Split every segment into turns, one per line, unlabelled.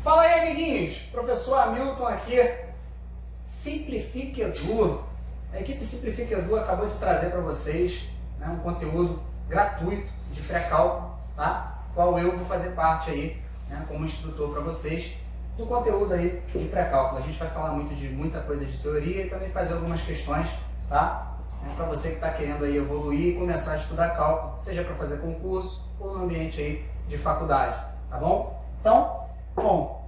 Fala aí, amiguinhos! Professor Hamilton aqui, Simplifica Edu. A equipe Simplifica Edu acabou de trazer para vocês, né, um conteúdo gratuito de pré-cálculo, tá? Qual eu vou fazer parte aí, né, como instrutor para vocês do conteúdo aí de pré-cálculo. A gente vai falar de muita coisa de teoria e também fazer algumas questões, tá? Para você que está querendo aí evoluir e começar a estudar cálculo, seja para fazer concurso ou no ambiente aí de faculdade, tá bom? Então,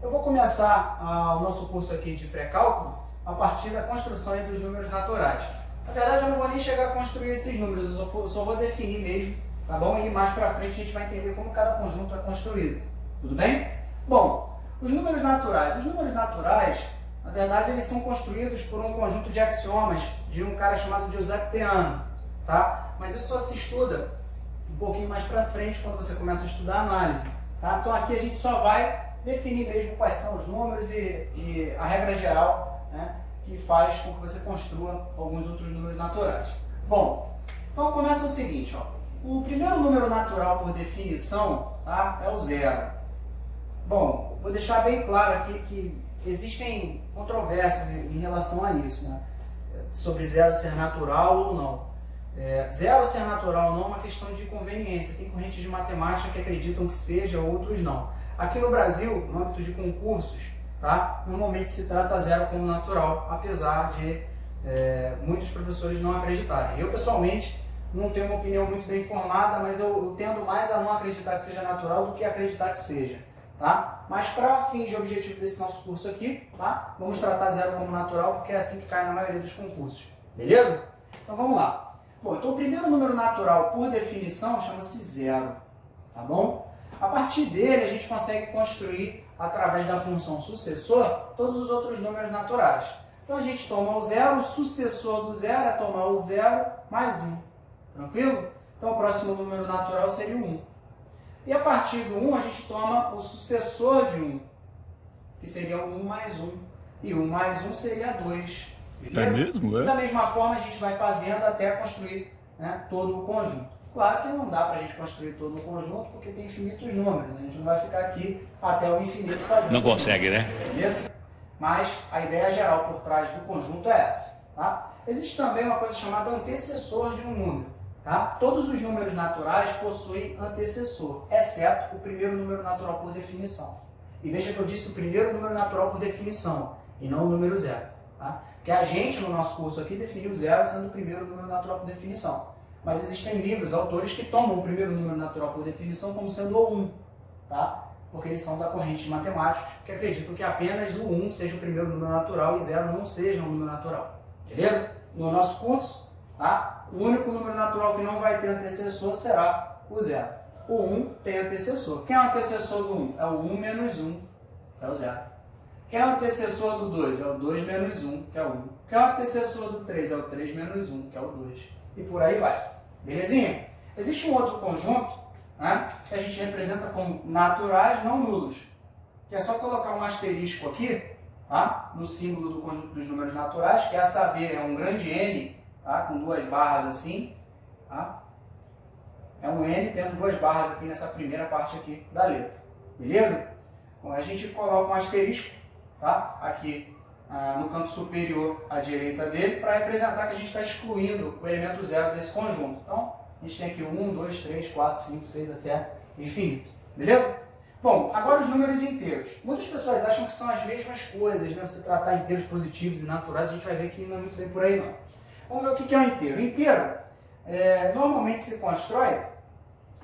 eu vou começar o nosso curso aqui de pré-cálculo a partir da construção aí dos números naturais. Na verdade, eu não vou nem chegar a construir esses números, eu só vou definir mesmo, tá bom? E mais para frente a gente vai entender como cada conjunto é construído, tudo bem? Bom, os números naturais. Os números naturais, na verdade, eles são construídos por um conjunto de axiomas de um cara chamado Giuseppe Peano, tá? Mas isso só se estuda um pouquinho mais para frente quando você começa a estudar análise, tá? Então aqui a gente só vai definir mesmo quais são os números e a regra geral, né, que faz com que você construa alguns outros números naturais. Bom, então começa o seguinte, ó. O primeiro número natural por definição, tá, é o zero. Bom, vou deixar bem claro aqui que existem controvérsias em relação a isso, né? Sobre zero ser natural ou não. Zero ser natural ou não é uma questão de conveniência. Tem correntes de matemática que acreditam que seja, outros não. Aqui no Brasil, no âmbito de concursos, tá, normalmente se trata zero como natural, apesar de muitos professores não acreditarem. Eu, pessoalmente, não tenho uma opinião muito bem formada, mas eu tendo mais a não acreditar que seja natural do que acreditar que seja. Tá? Mas para fins de objetivo desse nosso curso aqui, tá? Vamos tratar zero como natural, porque é assim que cai na maioria dos concursos. Beleza? Então vamos lá. Bom, então o primeiro número natural, por definição, chama-se zero. Tá bom? A partir dele, a gente consegue construir, através da função sucessor, todos os outros números naturais. Então a gente toma o zero, o sucessor do zero é tomar o zero mais 1. Tranquilo? Então o próximo número natural seria o 1. E a partir do 1, a gente toma o sucessor de 1, que seria o 1 mais 1. E 1 mais 1 seria 2. Beleza?
É mesmo?
Da mesma forma, a gente vai fazendo até construir, né, todo o conjunto. Claro que não dá para a gente construir todo o conjunto, porque tem infinitos números. A gente não vai ficar aqui até o infinito fazendo.
Não consegue, né?
Beleza? Mas a ideia geral por trás do conjunto é essa. Tá? Existe também uma coisa chamada antecessor de um número. Tá? Todos os números naturais possuem antecessor, exceto o primeiro número natural por definição. E veja que eu disse o primeiro número natural por definição, e não o número zero. Tá? Porque a gente, no nosso curso aqui, definiu o zero sendo o primeiro número natural por definição. Mas existem livros, autores que tomam o primeiro número natural por definição como sendo o 1. Tá? Porque eles são da corrente de matemáticos que acreditam que apenas o 1 seja o primeiro número natural e 0 não seja um número natural. Beleza? No nosso curso, tá? O único número natural que não vai ter antecessor será o 0. O 1 tem antecessor. Quem é o antecessor do 1? É o 1 menos 1, que é o 0. Quem é o antecessor do 2? É o 2 menos 1, que é o 1. Quem é o antecessor do 3? É o 3 menos 1, que é o 2. E por aí vai. Belezinha? Existe um outro conjunto, né, que a gente representa como naturais não nulos. Que é só colocar um asterisco aqui, tá, no símbolo do conjunto dos números naturais, que é a saber, é um grande N, tá, com duas barras assim, tá? É um N tendo duas barras aqui nessa primeira parte aqui da letra, beleza? Então a gente coloca um asterisco, tá, aqui no canto superior à direita dele, para representar que a gente está excluindo o elemento zero desse conjunto. Então a gente tem aqui 1, 2, 3, 4, 5, 6 até infinito, beleza? Bom, agora os números inteiros. Muitas pessoas acham que são as mesmas coisas, né? Você tratar inteiros positivos e naturais, a gente vai ver que não é muito bem por aí não. Vamos ver o que é um inteiro. O inteiro normalmente se constrói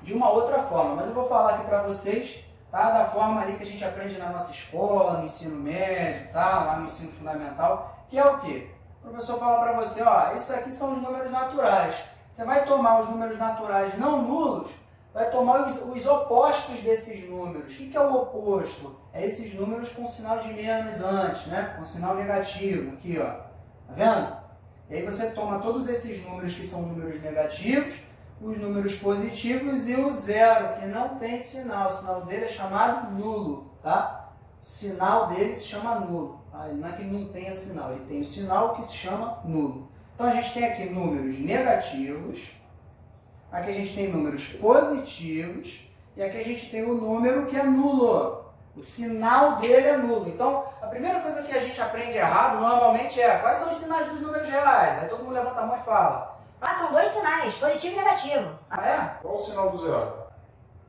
de uma outra forma, mas eu vou falar aqui para vocês, tá, da forma ali que a gente aprende na nossa escola, no ensino médio, tá, lá no ensino fundamental, que é o quê? O professor fala para você, ó, esses aqui são os números naturais. Você vai tomar os números naturais não nulos, vai tomar os opostos desses números. O que é o oposto? É esses números com sinal de menos antes, né? Com sinal negativo, aqui, ó. Tá vendo? E aí você toma todos esses números que são números negativos, os números positivos e o zero, que não tem sinal. O sinal dele é chamado nulo, tá? O sinal dele se chama nulo. Tá? Não é que ele não tenha sinal, ele tem o sinal que se chama nulo. Então a gente tem aqui números negativos, aqui a gente tem números positivos e aqui a gente tem o número que é nulo. O sinal dele é nulo. Então, a primeira coisa que a gente aprende errado normalmente é quais são os sinais dos números reais? Aí todo mundo levanta a mão e fala.
Ah, são dois sinais, positivo e negativo.
Ah, é?
Qual o sinal do zero?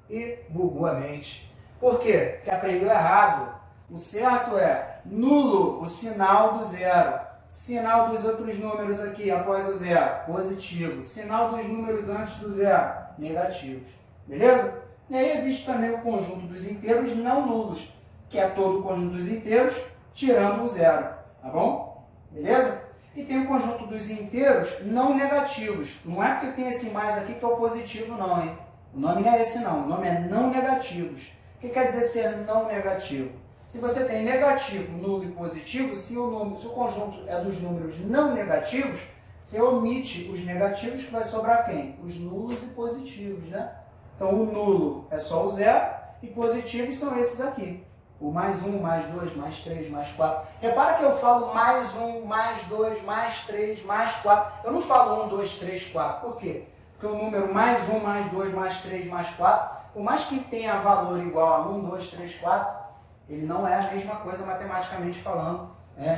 E bugou a mente. Por quê? Porque aprendeu errado. O certo é nulo o sinal do zero. Sinal dos outros números aqui após o zero, positivo. Sinal dos números antes do zero, negativos. Beleza? E aí existe também o conjunto dos inteiros não nulos, que é todo o conjunto dos inteiros tirando o zero. Tá bom? Beleza? E tem o conjunto dos inteiros não negativos. Não é porque tem esse mais aqui que é o positivo não, hein? O nome não é esse não, o nome é não negativos. O que quer dizer ser não negativo? Se você tem negativo, nulo e positivo, se o conjunto é dos números não negativos, você omite os negativos, que vai sobrar quem? Os nulos e positivos, né? Então o nulo é só o zero e positivos são esses aqui. O mais 1, mais 2, mais 3, mais 4. Repara que eu falo mais 1, mais 2, mais 3, mais 4. Eu não falo 1, 2, 3, 4. Por quê? Porque o número mais 1, mais 2, mais 3, mais 4, por mais que tenha valor igual a 1, 2, 3, 4, ele não é a mesma coisa matematicamente falando,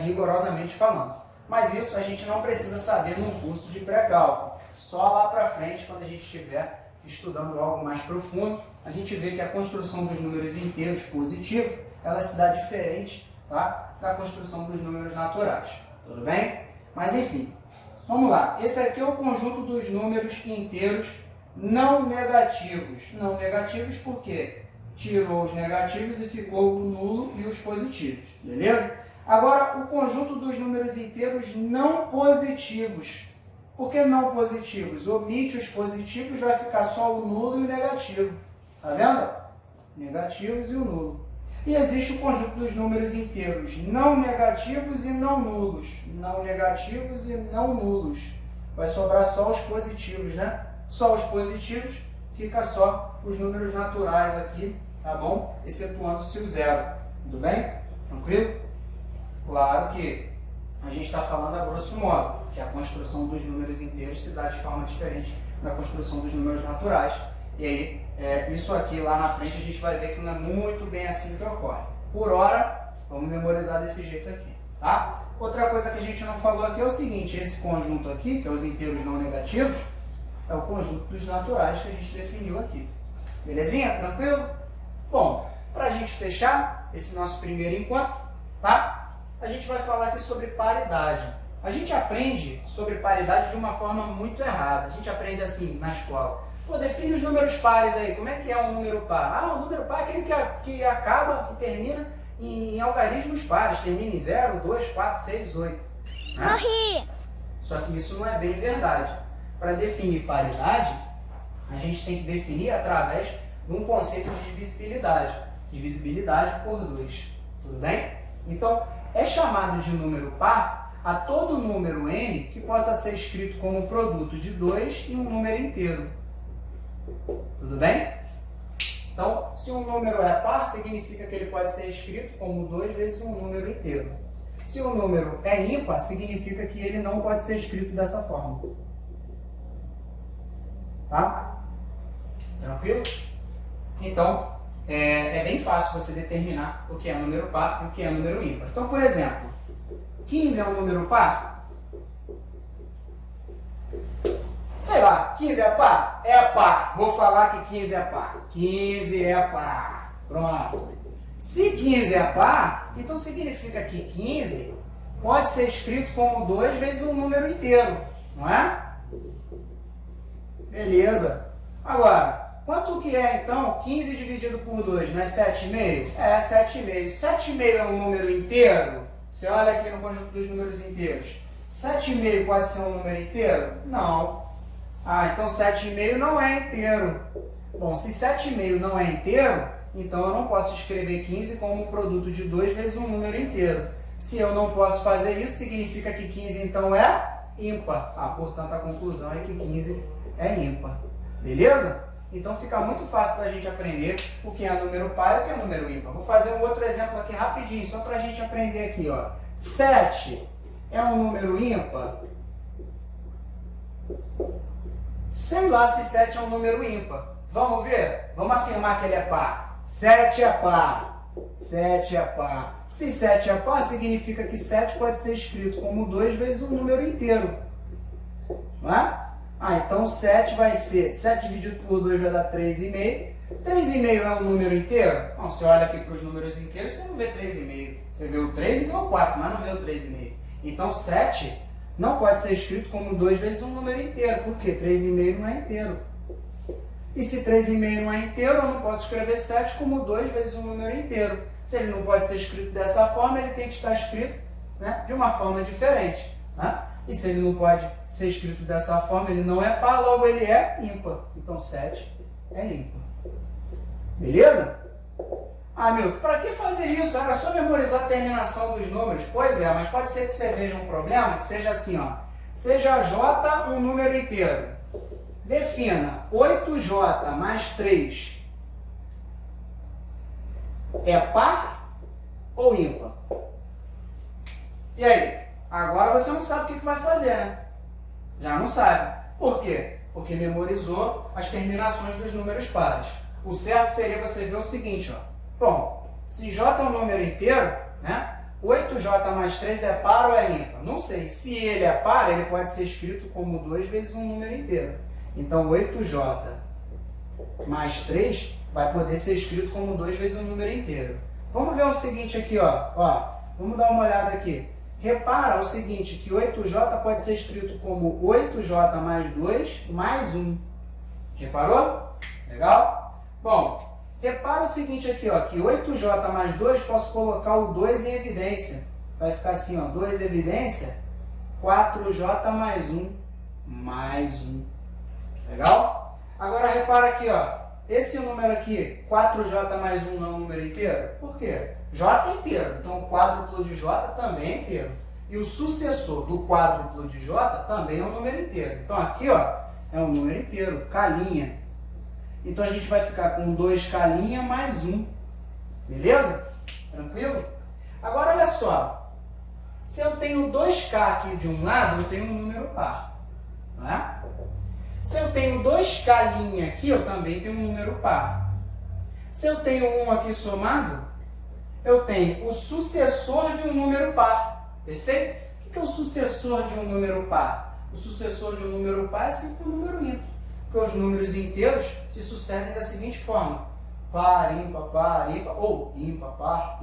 rigorosamente falando. Mas isso a gente não precisa saber num curso de pré-cálculo. Só lá para frente, quando a gente estiver estudando algo mais profundo, a gente vê que a construção dos números inteiros positivos, ela se dá diferente, tá, da construção dos números naturais. Tudo bem? Mas enfim, vamos lá. Esse aqui é o conjunto dos números inteiros não negativos. Não negativos por quê? Tirou os negativos e ficou o nulo e os positivos, beleza? Agora, o conjunto dos números inteiros não positivos. Por que não positivos? Omite os positivos, vai ficar só o nulo e o negativo. Tá vendo? Negativos e o nulo. E existe o conjunto dos números inteiros não negativos e não nulos. Não negativos e não nulos. Vai sobrar só os positivos, né? Só os positivos, fica só os números naturais aqui, tá bom? Excetuando-se o zero. Tudo bem? Tranquilo? Claro que a gente está falando a grosso modo, que a construção dos números inteiros se dá de forma diferente da construção dos números naturais. E aí, isso aqui lá na frente a gente vai ver que não é muito bem assim que ocorre. Por hora, vamos memorizar desse jeito aqui, tá? Outra coisa que a gente não falou aqui é o seguinte, esse conjunto aqui, que é os inteiros não negativos, é o conjunto dos naturais que a gente definiu aqui. Belezinha? Tranquilo? Bom, para a gente fechar esse nosso primeiro encontro, tá? A gente vai falar aqui sobre paridade. A gente aprende sobre paridade de uma forma muito errada. A gente aprende assim na escola. Pô, define os números pares aí. Como é que é um número par? Ah, o número par é aquele que acaba, que termina em algarismos pares. Termina em 0, 2, 4, 6, 8. Né?
Morri!
Só que isso não é bem verdade. Para definir paridade, a gente tem que definir através de um conceito de divisibilidade. Divisibilidade por 2. Tudo bem? Então, é chamado de número par a todo número n que possa ser escrito como produto de 2 e um número inteiro. Tudo bem? Então, se um número é par, significa que ele pode ser escrito como 2 vezes um número inteiro. Se um número é ímpar, significa que ele não pode ser escrito dessa forma. Tá? Tranquilo? Então, é bem fácil você determinar o que é número par e o que é número ímpar. Então, por exemplo, 15 é um número par? Sei lá, 15 é par? É par. Vou falar que 15 é par. 15 é par. Pronto. Se 15 é par, então significa que 15 pode ser escrito como 2 vezes um número inteiro, não é? Beleza. Agora, quanto que é então 15 dividido por 2? Não é 7,5? É 7,5. 7,5 é um número inteiro? Você olha aqui no conjunto dos números inteiros. 7,5 pode ser um número inteiro? Não. Ah, então 7,5 não é inteiro. Bom, se 7,5 não é inteiro, então eu não posso escrever 15 como um produto de 2 vezes um número inteiro. Se eu não posso fazer isso, significa que 15 então é ímpar. Ah, portanto a conclusão é que 15 é ímpar. Beleza? Então fica muito fácil da gente aprender o que é número par e o que é número ímpar. Vou fazer um outro exemplo aqui rapidinho, só para a gente aprender aqui, ó. 7 é um número ímpar? Sei lá se 7 é um número ímpar. Vamos ver? Vamos afirmar que ele é par. 7 é par. 7 é par. Se 7 é par, significa que 7 pode ser escrito como 2 vezes um número inteiro. Não é? Então 7 vai ser, 7 dividido por 2 vai dar 3,5. 3,5 é um número inteiro? Não, você olha aqui para os números inteiros, você não vê 3,5. Você vê o 3 e vê o 4, mas não vê o 3,5. Então 7 não pode ser escrito como 2 vezes um número inteiro. Por quê? 3,5 não é inteiro. E se 3,5 não é inteiro, eu não posso escrever 7 como 2 vezes um número inteiro. Se ele não pode ser escrito dessa forma, ele tem que estar escrito, né, de uma forma diferente. Né? E se ele não pode ser escrito dessa forma, ele não é par, logo ele é ímpar. Então 7 é ímpar. Beleza? Milton, para que fazer isso? Era só memorizar a terminação dos números. Pois é, mas pode ser que você veja um problema que seja assim, ó. Seja J um número inteiro. Defina 8J mais 3 é par ou ímpar? E aí? Agora você não sabe o que vai fazer, né? Já não sabe. Por quê? Porque memorizou as terminações dos números pares. O certo seria você ver o seguinte, ó. Bom, se J é um número inteiro, né? 8J mais 3 é par ou é ímpar? Não sei. Se ele é par, ele pode ser escrito como 2 vezes um número inteiro. Então 8J mais 3 vai poder ser escrito como 2 vezes um número inteiro. Vamos ver o seguinte aqui, ó. Vamos dar uma olhada aqui. Repara o seguinte, que 8J pode ser escrito como 8J mais 2 mais 1. Reparou? Legal? Bom, repara o seguinte aqui, ó, que 8J mais 2, posso colocar o 2 em evidência. Vai ficar assim, ó, 2 em evidência, 4J mais 1 mais 1. Legal? Agora repara aqui, ó, esse número aqui, 4J mais 1 não é um número inteiro? Por quê? J é inteiro, então o quádruplo de J também é inteiro. E o sucessor do quádruplo de J também é um número inteiro. Então aqui, ó, é um número inteiro, K'. Então a gente vai ficar com 2K' mais 1. Beleza? Tranquilo? Agora olha só. Se eu tenho 2K aqui de um lado, eu tenho um número par. Não é? Se eu tenho 2K' aqui, eu também tenho um número par. Se eu tenho 1 aqui somado, eu tenho o sucessor de um número par. Perfeito? O que é o sucessor de um número par? O sucessor de um número par é sempre um número ímpar. Porque os números inteiros se sucedem da seguinte forma. Par, ímpar, ou ímpar, par.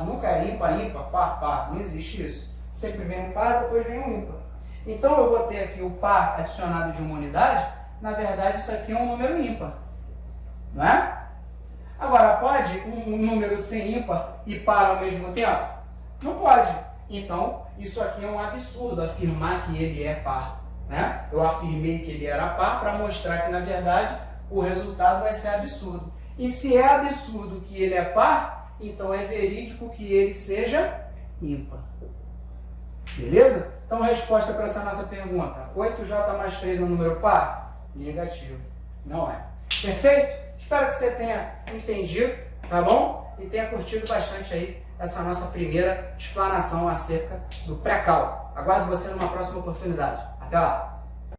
Nunca é ímpar, par. Não existe isso. Sempre vem um par, depois vem um ímpar. Então eu vou ter aqui o par adicionado de uma unidade. Na verdade, isso aqui é um número ímpar. Não é? Agora, pode um número ser ímpar e par ao mesmo tempo? Não pode. Então, isso aqui é um absurdo, afirmar que ele é par. Né? Eu afirmei que ele era par para mostrar que, na verdade, o resultado vai ser absurdo. E se é absurdo que ele é par, então é verídico que ele seja ímpar. Beleza? Então, resposta para essa nossa pergunta. 8J mais 3 é um número par? Negativo. Não é. Perfeito? Espero que você tenha entendido, tá bom? E tenha curtido bastante aí essa nossa primeira explanação acerca do pré-cálculo. Aguardo você numa próxima oportunidade. Até lá!